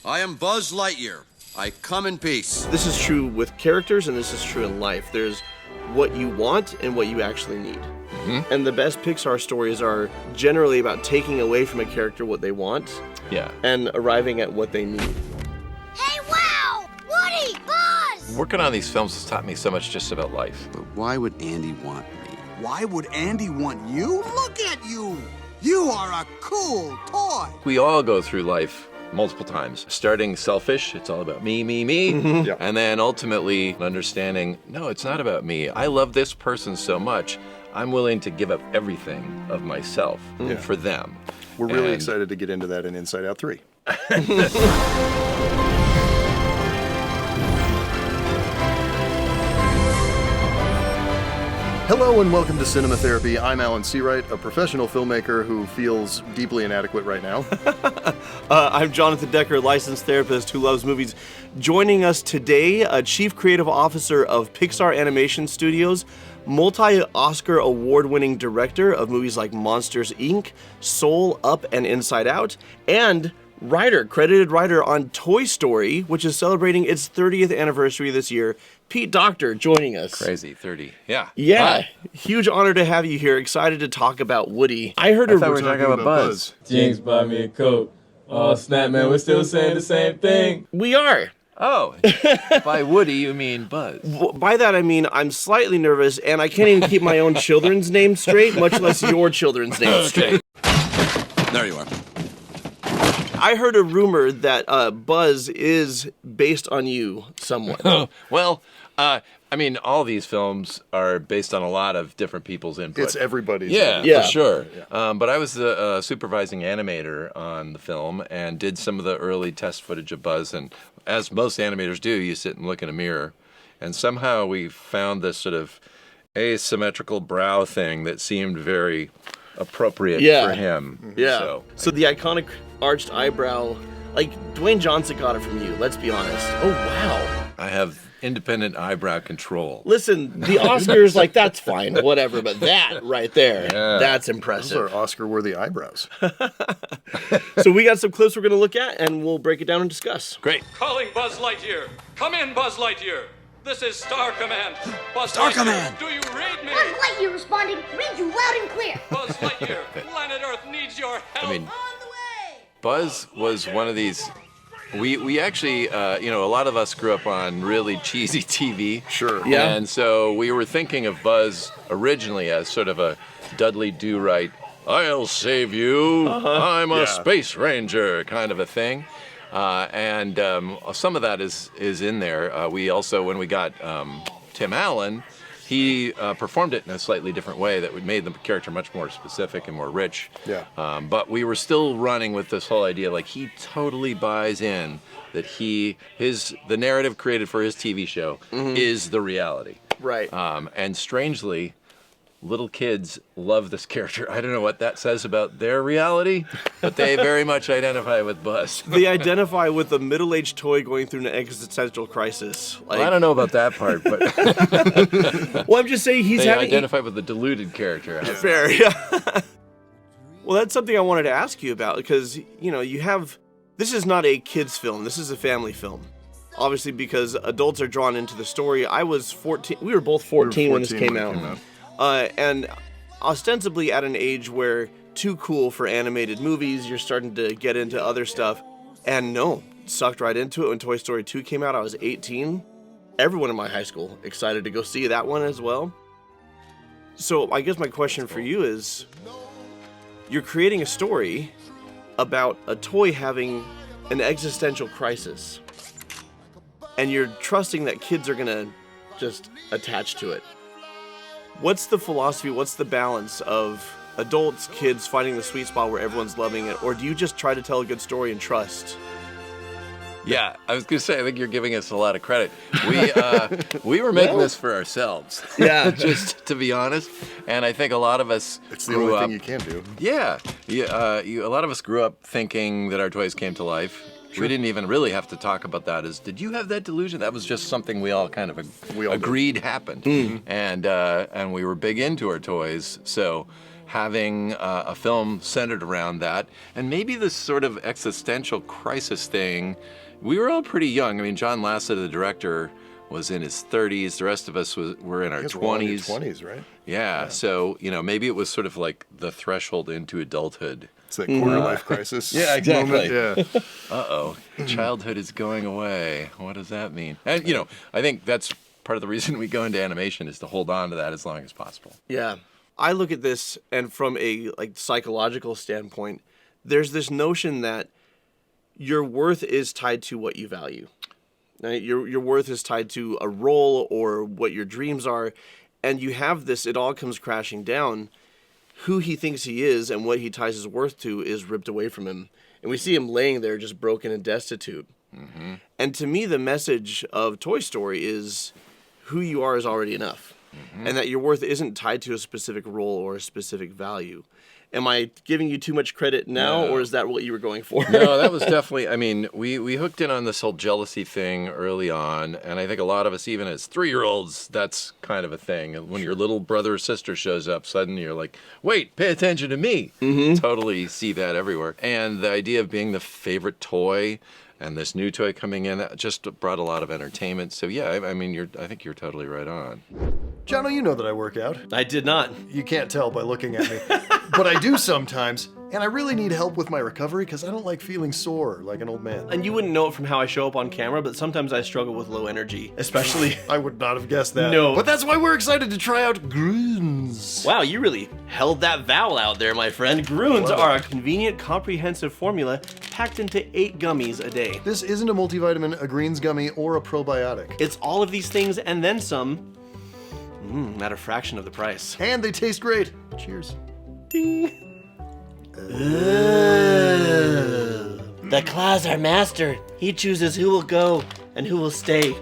I am Buzz Lightyear. I come in peace. This is true with characters, and this is true in life. There's what you want and what you actually need. Mm-hmm. And the best Pixar stories are generally about taking away from a character what they want, and arriving at what they need. Hey, wow! Woody! Buzz! Working on these films has taught me so much just about life. But why would Andy want me? Why would Andy want you? Look at you! You are a cool toy! We all go through life multiple times. Starting selfish, it's all about me, me, me. Mm-hmm. Yep. And then ultimately understanding, no, it's not about me. I love this person so much, I'm willing to give up everything of myself for them. We're really excited to get into that in Inside Out 3. Hello and welcome to Cinema Therapy. I'm Alan Seawright, a professional filmmaker who feels deeply inadequate right now. I'm Jonathan Decker, licensed therapist who loves movies. Joining us today, Chief Creative Officer of PIXAR Animation Studios, multi-Oscar award-winning director of movies like Monsters, Inc., Soul, Up, and Inside Out, and credited writer on Toy Story, which is celebrating its 30th anniversary this year, Pete Docter, joining us. Crazy, 30. Yeah. Yeah. Huge honor to have you here. Excited to talk about Woody. I thought we were talking about Buzz. Jinx, buy me a Coke. Oh, snap, man, we're still saying the same thing. We are. Oh, by Woody you mean Buzz. By that I mean I'm slightly nervous and I can't even keep my own children's name straight, much less your children's name straight. There you are. I heard a rumor that Buzz is based on you somewhat. Well, I mean, all these films are based on a lot of different people's input. It's everybody's. Yeah, for sure. Yeah. But I was the supervising animator on the film and did some of the early test footage of Buzz. And as most animators do, you sit and look in a mirror. And somehow we found this sort of asymmetrical brow thing that seemed very appropriate for him. Yeah. So the iconic arched eyebrow, like Dwayne Johnson got it from you, let's be honest. Oh, wow. I have independent eyebrow control. Listen, the Oscars, like, that's fine, whatever, but that right there, that's impressive. Those are Oscar-worthy eyebrows. So we got some clips we're going to look at, and we'll break it down and discuss. Great. Calling Buzz Lightyear. Come in, Buzz Lightyear. This is Star Command. Buzz Star Lightyear, Command. do you read me? Buzz Lightyear responding, read you loud and clear. Buzz Lightyear, planet Earth needs your help. I mean, On the way. Buzz was one of these. We actually, a lot of us grew up on really cheesy TV. Sure. Yeah. And so we were thinking of Buzz originally as sort of a Dudley Do-Right, I'll save you, I'm a space ranger kind of a thing. And some of that is in there. We also, when we got Tim Allen, he performed it in a slightly different way that made the character much more specific and more rich. Yeah. But we were still running with this whole idea, like he totally buys in that the narrative created for his TV show is the reality. Right. And strangely, little kids love this character. I don't know what that says about their reality, but they very much identify with Buzz. They identify with a middle-aged toy going through an existential crisis. Like, Well, I don't know about that part, but well, I'm just saying they identify with the deluded character. Fair, yeah. Well, that's something I wanted to ask you about because, this is not a kid's film. This is a family film. Obviously, because adults are drawn into the story. I was 14. We were both 14 when this came out. And ostensibly at an age where too cool for animated movies, you're starting to get into other stuff. And sucked right into it when Toy Story 2 came out. I was 18. Everyone in my high school excited to go see that one as well. So I guess my question for you is, you're creating a story about a toy having an existential crisis. And you're trusting that kids are going to just attach to it. What's the philosophy, what's the balance of adults, kids finding the sweet spot where everyone's loving it, or do you just try to tell a good story and trust? Yeah, I was going to say, I think you're giving us a lot of credit. We were making this for ourselves, just to be honest, and I think a lot of us It's the only thing you can do. Yeah, a lot of us grew up thinking that our toys came to life. Sure. We didn't even really have to talk about that as, did you have that delusion? That was just something we all kind of agreed happened. And we were big into our toys. So having a film centered around that. And maybe this sort of existential crisis thing, we were all pretty young. I mean, John Lasseter, the director, was in his 30s. The rest of us were in our 20s. We're all in your 20s, right? Yeah, so, maybe it was sort of like the threshold into adulthood. It's that quarter-life crisis. Yeah, exactly. Moment. Yeah. Uh-oh, childhood is going away. What does that mean? And, I think that's part of the reason we go into animation is to hold on to that as long as possible. Yeah. I look at this, and from a psychological standpoint, there's this notion that your worth is tied to what you value. Right? Your worth is tied to a role or what your dreams are, and you have this, it all comes crashing down. Who he thinks he is and what he ties his worth to is ripped away from him. And we see him laying there just broken and destitute. Mm-hmm. And to me, the message of Toy Story is who you are is already enough. Mm-hmm. And that your worth isn't tied to a specific role or a specific value. Am I giving you too much credit now, or is that what you were going for? No, that was definitely, we hooked in on this whole jealousy thing early on, and I think a lot of us, even as 3-year-olds, that's kind of a thing. And when your little brother or sister shows up, suddenly you're like, wait, pay attention to me. Mm-hmm. Totally see that everywhere. And the idea of being the favorite toy, and this new toy coming in, that just brought a lot of entertainment. So yeah, I think you're totally right on. Jono, you know that I work out. I did not. You can't tell by looking at me. But I do sometimes, and I really need help with my recovery because I don't like feeling sore like an old man. And you wouldn't know it from how I show up on camera, but sometimes I struggle with low energy, especially... I would not have guessed that. No. But that's why we're excited to try out Groons. Wow, you really held that vowel out there, my friend. Groons are a convenient, comprehensive formula packed into 8 gummies a day. This isn't a multivitamin, a greens gummy, or a probiotic. It's all of these things and then some, at a fraction of the price. And they taste great. Cheers. Ding. The claws are master. He chooses who will go and who will stay.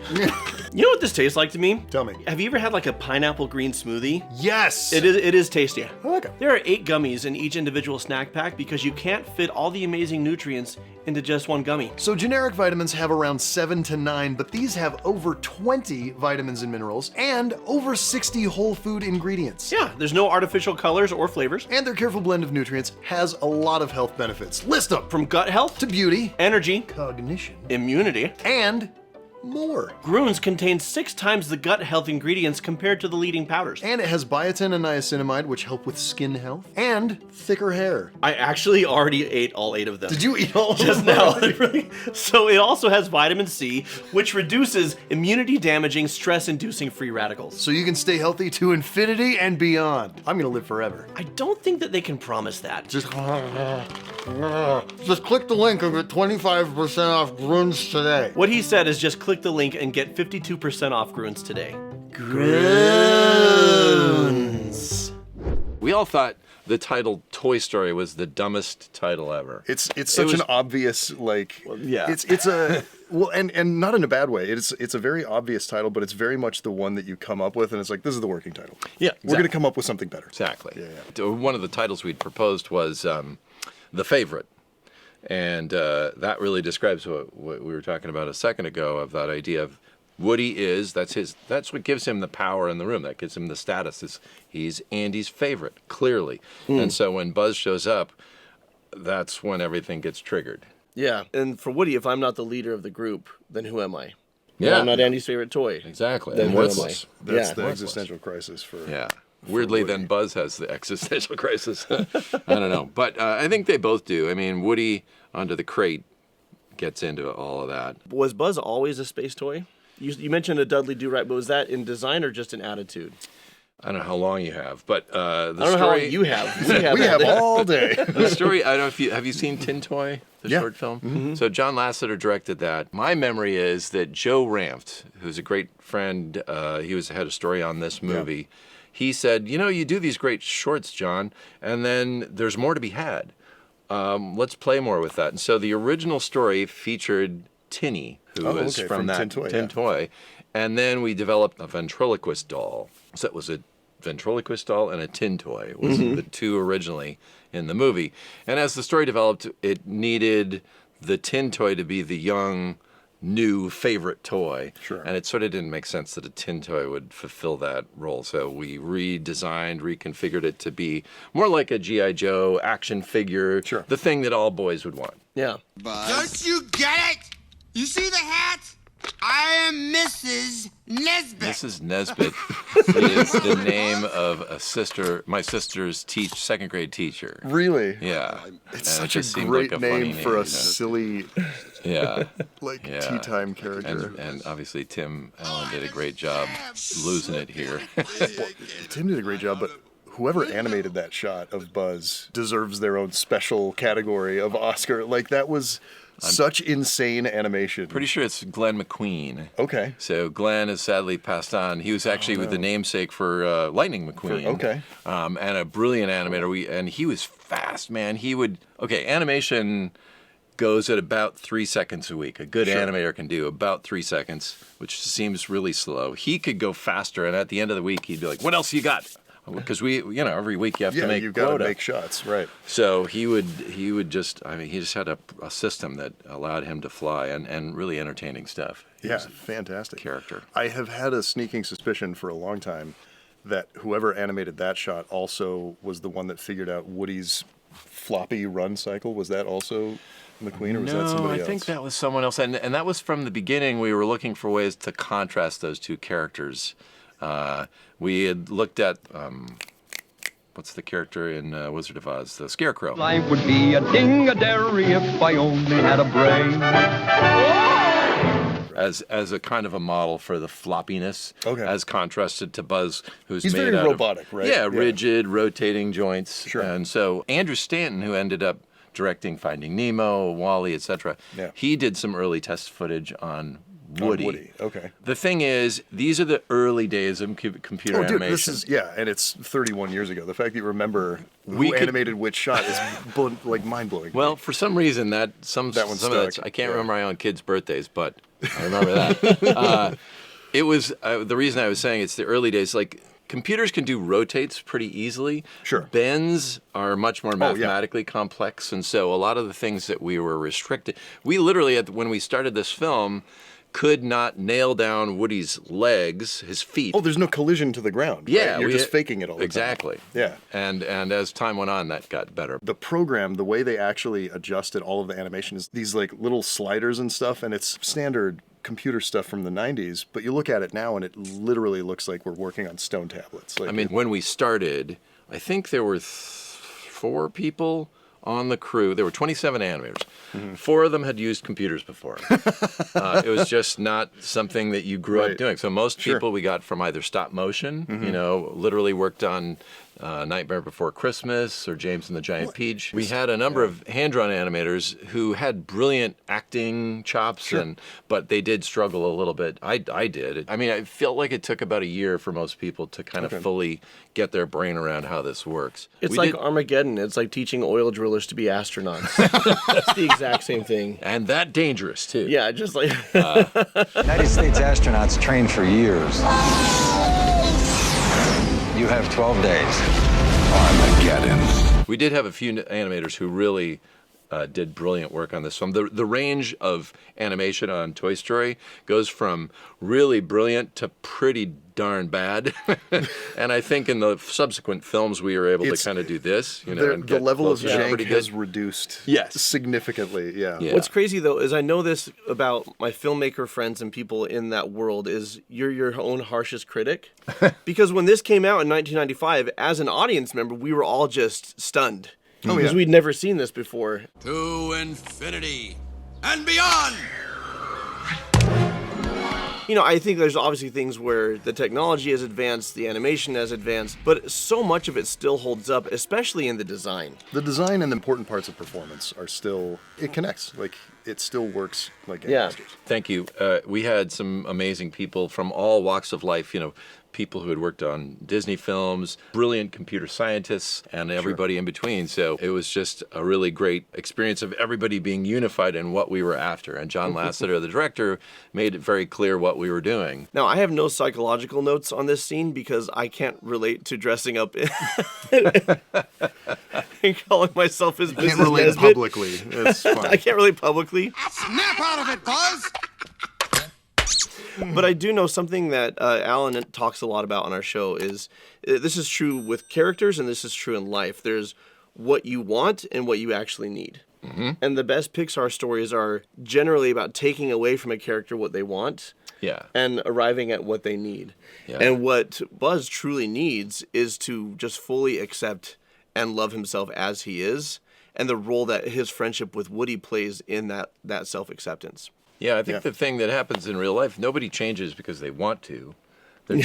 You know what this tastes like to me? Tell me. Have you ever had a pineapple green smoothie? Yes! It is tasty. I like it. There are 8 gummies in each individual snack pack because you can't fit all the amazing nutrients into just one gummy. So generic vitamins have around 7 to 9, but these have over 20 vitamins and minerals and over 60 whole food ingredients. Yeah, there's no artificial colors or flavors. And their careful blend of nutrients has a lot of health benefits. List them! From gut health to beauty, energy, cognition, immunity, and more. Groons contains 6 times the gut health ingredients compared to the leading powders. And it has biotin and niacinamide, which help with skin health, and thicker hair. I actually already ate all 8 of them. Did you eat all of them? Just now. So it also has vitamin C, which reduces immunity-damaging, stress-inducing free radicals. So you can stay healthy to infinity and beyond. I'm gonna live forever. I don't think that they can promise that. Just click the link and get 25% off Groons today. What he said is just click the link and get 52% off Groons today. Groons. We all thought the title Toy Story was the dumbest title ever. It's such an obvious, it's a and not in a bad way. It's a very obvious title, but it's very much the one that you come up with, and it's like, this is the working title. Yeah, exactly. We're gonna come up with something better. Exactly. Yeah. One of the titles we'd proposed was The Favorite. And that really describes what we were talking about a second ago, of that idea of Woody that's what gives him the power in the room. That gives him the status. He's Andy's favorite, clearly. And so when Buzz shows up, that's when everything gets triggered. Yeah, and for Woody, if I'm not the leader of the group, then who am I? Yeah. I'm not Andy's favorite toy. Exactly. Then And who am I? worthless. That's the existential crisis for. Yeah. Weirdly, then Buzz has the existential crisis. I don't know. But I think they both do. I mean, Woody, under the crate, gets into all of that. Was Buzz always a space toy? You mentioned a Dudley Do-Right, but was that in design or just in attitude? I don't know how long you have, but the story... I don't know how long you have. We have all day. The story, I don't know if have you seen Tin Toy, the short film? Mm-hmm. So John Lasseter directed that. My memory is that Joe Ranft, who's a great friend, he had a story on this movie. Yeah. He said, you do these great shorts, John, and then there's more to be had. Let's play more with that. And so the original story featured Tinny, who was from that Tin Toy. And then we developed a ventriloquist doll. So it was a ventriloquist doll and a tin toy. It was the two originally in the movie. And as the story developed, it needed the tin toy to be the young new favorite toy. Sure. And it sort of didn't make sense that a tin toy would fulfill that role. So we redesigned, reconfigured it to be more like a G.I. Joe action figure, the thing that all boys would want. Yeah. Don't you get it? You see the hat? I am Mrs. Nesbit. Mrs. Nesbit is the name of my sister's second grade teacher. Really? Yeah. It's such a great name for a silly, tea time character. And obviously Tim Allen did a great job losing it here. Tim did a great job, but whoever animated that shot of Buzz deserves their own special category of Oscar. Like, that was such insane animation. Pretty sure it's Glenn McQueen. Okay. So Glenn has sadly passed on. He was actually with the namesake for Lightning McQueen. Okay. And a brilliant animator. And he was fast, man. Animation goes at about 3 seconds a week. A good animator can do about 3 seconds, which seems really slow. He could go faster, and at the end of the week, he'd be like, "What else you got?" Because every week you have to make you've got quota. to make shots, right? So he just had a system that allowed him to fly and really entertaining stuff. He was a fantastic character. I have had a sneaking suspicion for a long time that whoever animated that shot also was the one that figured out Woody's floppy run cycle. Was that also McQueen, or was that somebody else? No, I think that was someone else. And that was from the beginning. We were looking for ways to contrast those two characters. We had looked at, what's the character in Wizard of Oz? The Scarecrow. Life would be a ding-a-dairy if I only had a brain. As a kind of a model for the floppiness, as contrasted to Buzz, who's He's made very out robotic, of, right? Yeah, rigid, rotating joints. Sure. And so Andrew Stanton, who ended up directing Finding Nemo, WALL-E, etc., he did some early test footage on Woody. Okay. The thing is, these are the early days of computer animation. This is and it's 31 years ago. The fact that you remember who animated which shot is mind blowing. Well, for some reason that one stuck. I can't remember my own kids' birthdays, but I remember that. It was the reason I was saying it's the early days. Like, computers can do rotates pretty easily. Sure. Bends are much more mathematically complex, and so a lot of the things that we were restricted. We literally, when we started this film, could not nail down Woody's legs, his feet. Oh, there's no collision to the ground. Yeah, right? You're just faking it all the time. Exactly. Yeah. And as time went on, that got better. The program, the way they actually adjusted all of the animation is these like little sliders and stuff, and it's standard computer stuff from the 90s, but you look at it now and it literally looks like we're working on stone tablets. Like, when we started, I think there were 4 people on the crew. There were 27 animators. 4 of them had used computers before. It was just not something that you grew up doing. So most people we got from either stop motion, literally worked on Nightmare Before Christmas or James and the Giant Peach. We had a number of hand-drawn animators who had brilliant acting chops, but they did struggle a little bit. I did. I mean, I felt like it took about a year for most people to kind of fully get their brain around how this works. It's like Armageddon. It's like teaching oil drillers to be astronauts. It's the exact same thing. And that dangerous, too. Yeah, just like... United States astronauts train for years. You have 12 days. Armageddon. We did have a few animators who really did brilliant work on this film. The range of animation on Toy Story goes from really brilliant to pretty darn bad. And I think in the subsequent films we were able to kind of do this. The level of jank has reduced significantly. Yeah. What's crazy though is I know this about my filmmaker friends and people in that world is you're your own harshest critic. Because when this came out in 1995, as an audience member, we were all just stunned. Because we'd never seen this before. To infinity and beyond! I think there's obviously things where the technology has advanced, the animation has advanced, but so much of it still holds up, especially in the design. The design and the important parts of performance are still, it connects. Like, it still works like gangbusters. Thank you. We had some amazing people from all walks of life, people who had worked on Disney films, brilliant computer scientists, and everybody in between. So it was just a really great experience of everybody being unified in what we were after. And John Lasseter, the director, made it very clear what we were doing. Now, I have no psychological notes on this scene because I can't relate to dressing up and calling myself as Mrs. I can't relate Nesbit. publicly. It's fine. I can't relate publicly. Snap out of it, Buzz! But I do know something that Alan talks a lot about on our show is this is true with characters and this is true in life. There's what you want and what you actually need. Mm-hmm. And the best Pixar stories are generally about taking away from a character what they want and arriving at what they need. Yeah. And what Buzz truly needs is to just fully accept and love himself as he is, and the role that his friendship with Woody plays in that self-acceptance. Yeah, I think the thing that happens in real life, nobody changes because they want to. They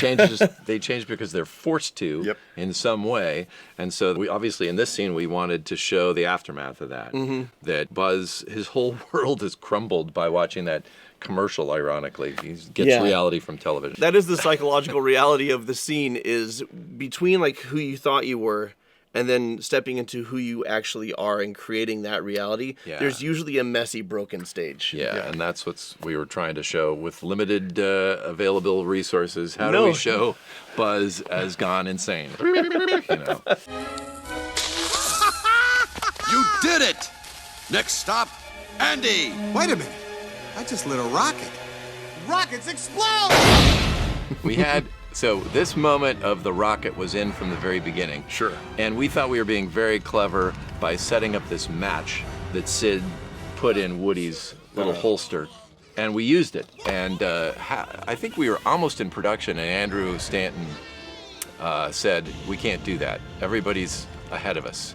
change because they're forced to in some way. And so we obviously in this scene we wanted to show the aftermath of that. Mm-hmm. That Buzz, his whole world is crumbled by watching that commercial, ironically. He gets reality from television. That is the psychological reality of the scene, is between like who you thought you were and then stepping into who you actually are and creating that reality. There's usually a messy, broken stage. And that's what we were trying to show with limited available resources. How do we show Buzz as gone insane? You know. You did it! Next stop, Andy! Wait a minute. I just lit a rocket. Rockets explode! We had... So this moment of the rocket was in from the very beginning. Sure. And we thought we were being very clever by setting up this match that Sid put in Woody's little holster. And we used it. And I think we were almost in production, and Andrew Stanton said, we can't do that. Everybody's ahead of us.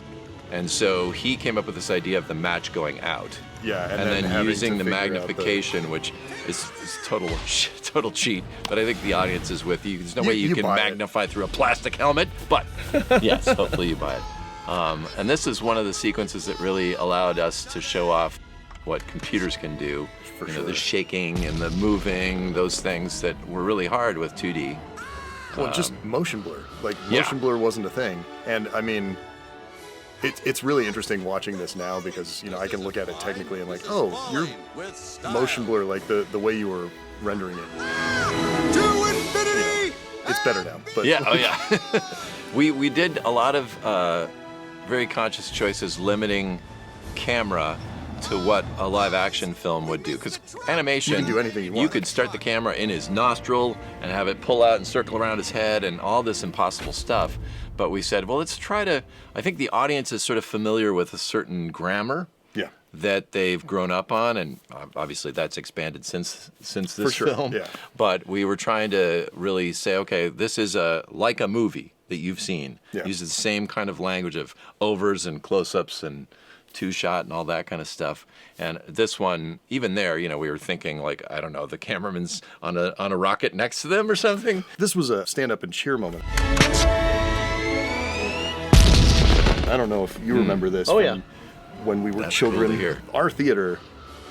And so he came up with this idea of the match going out. Yeah, and then using the magnification, which is total cheat. But I think the audience is with you. There's no way you can magnify through a plastic helmet, but yes, hopefully you buy it. And this is one of the sequences that really allowed us to show off what computers can do. For you sure. know, the shaking and the moving, those things that were really hard with 2D. Well, just motion blur. Like, motion blur wasn't a thing. And, I mean... It's really interesting watching this now because, you know, I can look at it technically and like, oh, you're motion blur, like the way you were rendering it. To infinity! It's better now. But We did a lot of very conscious choices limiting camera to what a live action film would do. Because animation, you can do anything you want. You could start the camera in his nostril and have it pull out and circle around his head and all this impossible stuff. But we said, well, let's try to, I think the audience is sort of familiar with a certain grammar that they've grown up on, and obviously that's expanded since this film. Yeah. But we were trying to really say, okay, this is like a movie that you've seen. Uses the same kind of language of overs and close-ups and two-shot and all that kind of stuff. And this one, even there, you know, we were thinking like, I don't know, the cameraman's on a rocket next to them or something. This was a stand-up and cheer moment. I don't know if you remember this. When we were children, cool our theater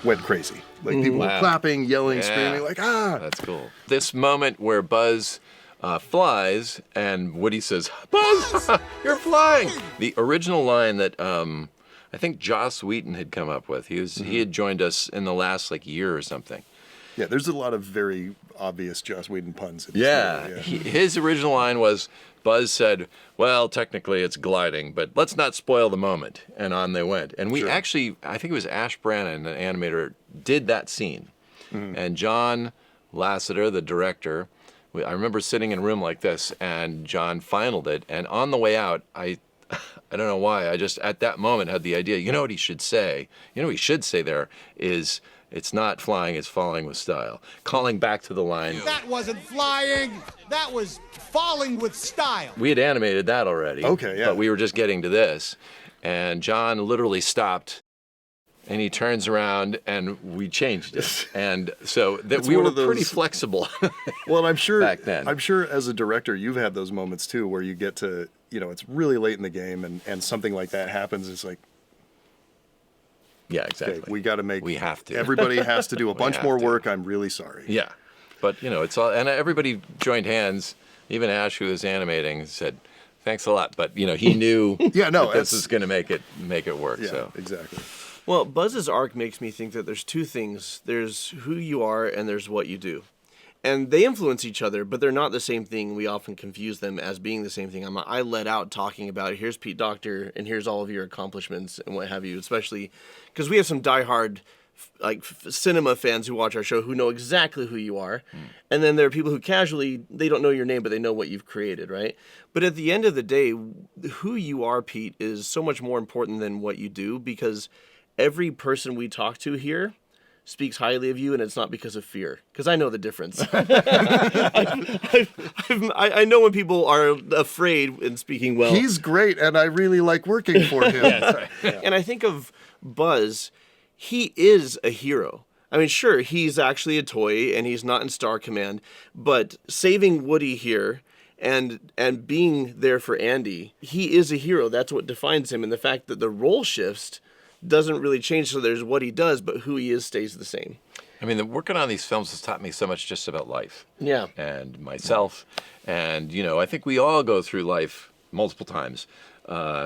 went crazy. Like people were clapping, yelling, screaming, like, ah! That's cool. This moment where Buzz flies and Woody says, Buzz, you're flying! The original line that I think Joss Whedon had come up with. He had joined us in the last year or something. Yeah, there's a lot of very obvious Joss Whedon puns. In this movie. His original line was, Buzz said, well, technically it's gliding, but let's not spoil the moment. And on they went. And we actually, I think it was Ash Brannon, an animator, did that scene. And John Lasseter, the director, I remember sitting in a room like this, and John finaled it. And on the way out, I don't know why, I just at that moment had the idea, you know what he should say? You know what he should say there is, it's not flying, it's falling with style. Calling back to the line. That wasn't flying. That was falling with style. We had animated that already. Okay, yeah. But we were just getting to this. And John literally stopped, and he turns around, and we changed it. And so that we were pretty flexible. Well, and I'm sure back then. I'm sure as a director, you've had those moments too, where you get to, you know, it's really late in the game, and something like that happens. It's like, yeah, exactly. Okay, we got to make. We have to. Everybody has to do a bunch more work. I'm really sorry. Yeah, but you know, it's all, and everybody joined hands. Even Ash, who was animating, said, "Thanks a lot." But you know, he knew. That this is going to make it work. Yeah, so exactly. Well, Buzz's arc makes me think that there's two things. There's who you are and there's what you do. And they influence each other, but they're not the same thing. We often confuse them as being the same thing. I let out talking about, here's Pete Docter, and here's all of your accomplishments and what have you, especially because we have some diehard cinema fans who watch our show who know exactly who you are. And then there are people who casually, they don't know your name, but they know what you've created, right? But at the end of the day, who you are, Pete, is so much more important than what you do, because every person we talk to here speaks highly of you, and it's not because of fear, because I know the difference. I know when people are afraid in speaking well. He's great, and I really like working for him. Yeah. And I think of Buzz, he is a hero. I mean, sure, he's actually a toy, and he's not in Star Command, but saving Woody here and being there for Andy, he is a hero. That's what defines him, and the fact that the role shifts doesn't really change, so there's what he does, but who he is stays the same. I mean, working on these films has taught me so much just about life. Yeah. And myself. And, you know, I think we all go through life multiple times.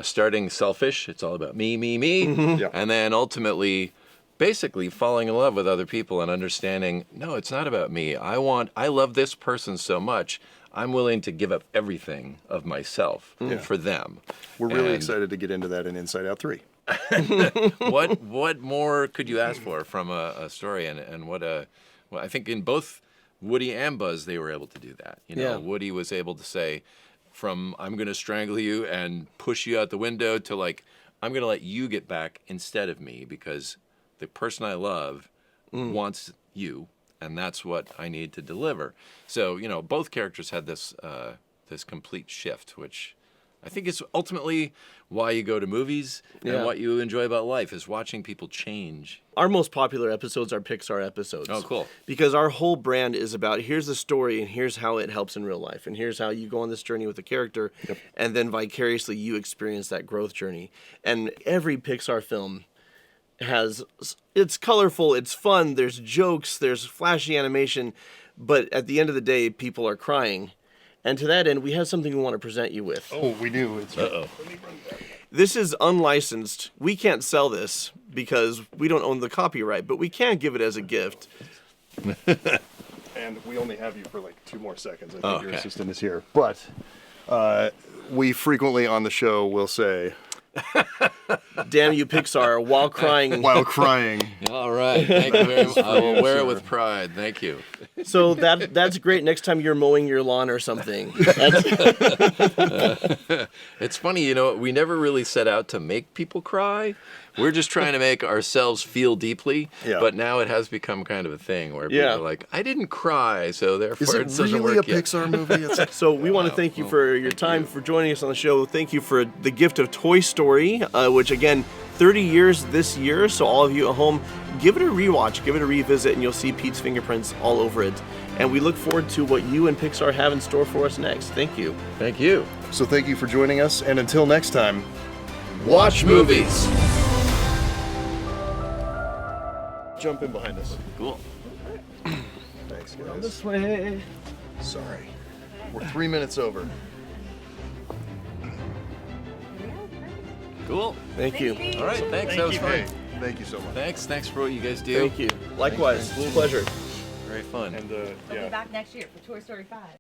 Starting selfish, it's all about me, me, me. Mm-hmm. Yeah. And then ultimately, basically falling in love with other people and understanding, no, it's not about me. I love this person so much, I'm willing to give up everything of myself for them. We're really excited to get into that in Inside Out 3. What more could you ask for from a story, and well, I think in both Woody and Buzz they were able to do that. You know, Yeah. Woody was able to say, from I'm going to strangle you and push you out the window to like I'm going to let you get back instead of me because the person I love wants you, and that's what I need to deliver. So you know, both characters had this this complete shift, which I think it's ultimately why you go to movies and what you enjoy about life is watching people change. Our most popular episodes are PIXAR episodes. Oh, cool. Because our whole brand is about here's the story and here's how it helps in real life. And here's how you go on this journey with the character. Yep. And then vicariously you experience that growth journey. And every PIXAR film it's colorful, it's fun, there's jokes, there's flashy animation. But at the end of the day, people are crying. And to that end, we have something we want to present you with. Oh, we do. Uh-oh. This is unlicensed. We can't sell this because we don't own the copyright, but we can give it as a gift. And we only have you for like 2 more seconds. I think your assistant is here. But we frequently on the show will say, "Damn you, PIXAR," while crying. While crying. All right. Thank you very much. I will wear it with pride. Thank you. So that's great. Next time you're mowing your lawn or something. It's funny, you know, we never really set out to make people cry. We're just trying to make ourselves feel deeply. Yeah. But now it has become kind of a thing where people are like, I didn't cry, so therefore it doesn't really work a Pixar movie? So we want to thank you for your time, for joining us on the show. Thank you for the gift of Toy Story, which again, 30 years this year. So all of you at home, give it a rewatch, give it a revisit, and you'll see Pete's fingerprints all over it. And we look forward to what you and Pixar have in store for us next. Thank you. Thank you. So thank you for joining us, and until next time, watch movies. Jump in behind us. Cool. Thanks, guys. This way. Sorry. We're 3 minutes over. Cool. Thank you. All right, thanks. That was fun. Hey, thank you so much. Thanks for what you guys do. Thank you. Likewise. Pleasure. Very fun. And We'll be back next year for Toy Story 5.